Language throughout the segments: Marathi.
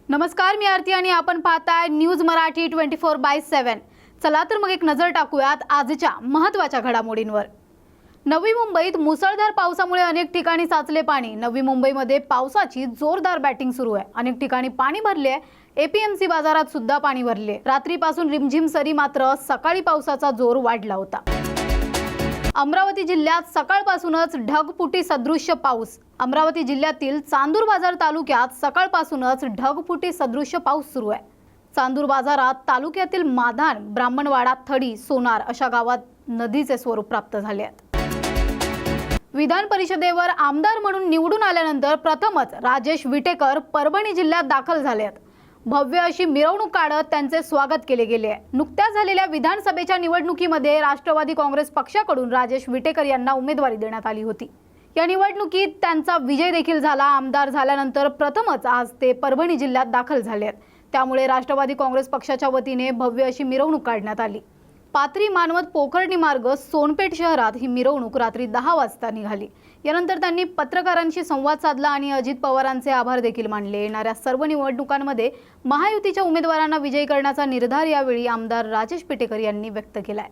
नमस्कार, मी आरती आणि आपण पाहताय न्यूज मराठी 24/7। चला तर मग एक नजर टाकूयात आजच्या महत्त्वाच्या घडामोडींवर। नवी मुंबईत मुसळधार पावसामुळे अनेक ठिकाणी साचले पाणी। नवी मुंबईमध्ये पावसाची जोरदार बॅटिंग सुरू आहे। अनेक ठिकाणी पाणी भरले आहे। एपीएमसी बाजारात सुद्धा पाणी भरले। रात्रीपासून रिमझिम सरी, मात्र सकाळी पावसाचा जोर वाढला होता। अमरावती जिल्ह्यात सकाळपासूनच ढगफुटी सदृश्य पाऊस। अमरावती जिल्ह्यातील चांदूर बाजार तालुक्यात सकाळपासूनच ढगफुटी सदृश्य पाऊस सुरू आहे। चांदूर बाजारात तालुक्यातील माधान, ब्राह्मणवाडा, थडी, सोनार अशा गावात नदीचे स्वरूप प्राप्त झाले आहेत। विधान परिषदेवर आमदार म्हणून निवडून आल्यानंतर प्रथमच राजेश विटेकर परभणी जिल्ह्यात दाखल झाले आहेत। भव्य अशी मिरवणूक काढत त्यांचे स्वागत केले गेले आहे। नुकत्याच झालेल्या विधानसभेच्या निवडणुकीमध्ये राष्ट्रवादी काँग्रेस पक्षाकडून राजेश विटेकर यांना उमेदवारी देण्यात आली होती। या निवडणुकीत त्यांचा विजय देखील झाला। आमदार झाल्यानंतर प्रथमच आज ते परभणी जिल्ह्यात दाखल झाले आहेत। त्यामुळे राष्ट्रवादी काँग्रेस पक्षाच्या वतीने भव्य अशी मिरवणूक काढण्यात आली। पाथरी, मानवत, पोखर्णी मार्ग सोनपेठ शहरात ही मिरवणूक रात्री 10 वाजता निघाली। यानंतर त्यांनी पत्रकारांशी संवाद साधला आणि अजित पवारांचे आभार देखील मानले। येणाऱ्या सर्व निवडणुकांमध्ये महायुतीच्या उमेदवारांना विजयी करण्याचा निर्धार यावेळी आमदार राजेश विटेकर यांनी व्यक्त केलाय।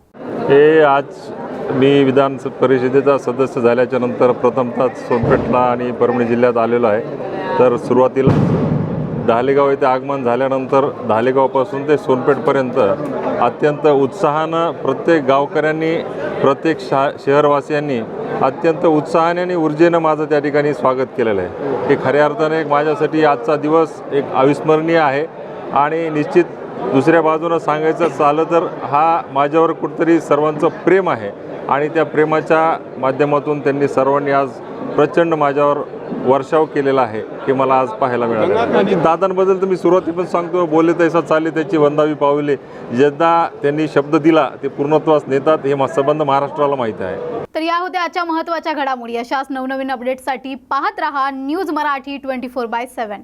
हे आज मी विधान परिषदेचा सदस्य झाल्याच्या नंतर प्रथमतः सोनपेठला आणि परभणी जिल्ह्यात आलेलो आहे। तर सुरुवातीला धालेगाव येथे आगमन झाल्यानंतर धालेगावपासून ते सोनपेठपर्यंत अत्यंत उत्साहानं प्रत्येक गावकऱ्यांनी, प्रत्येक शहरवासियांनी अत्यंत उत्साहाने आणि ऊर्जेनं माझं त्या ठिकाणी स्वागत केलेलं आहे। हे खऱ्या अर्थाने माझ्यासाठी आजचा दिवस एक अविस्मरणीय आहे। आणि निश्चित दुसऱ्या बाजूनं सांगायचं झालं तर हा माझ्यावर कुठेतरी सर्वांचं प्रेम आहे आणि त्या प्रेमाच्या माध्यमातून त्यांनी सर्वांनी आज प्रचंड माझ्यावर वर्षाव केलेला आहे की मला आज पाहायला मिळालं। आणि दादांबद्दल तर मी सुरुवातीपासून सांगतो, बोलले तैसा चालले त्याची वंदावी पावले। ज्यांना त्यांनी शब्द दिला ते पूर्णत्वास नेतात हे संबंध महाराष्ट्राला माहीत आहे। तर या होत्या आजच्या महत्त्वाच्या घडामोडी। अशाच नवनवीन अपडेट्ससाठी पाहत रहा न्यूज मराठी 24/7।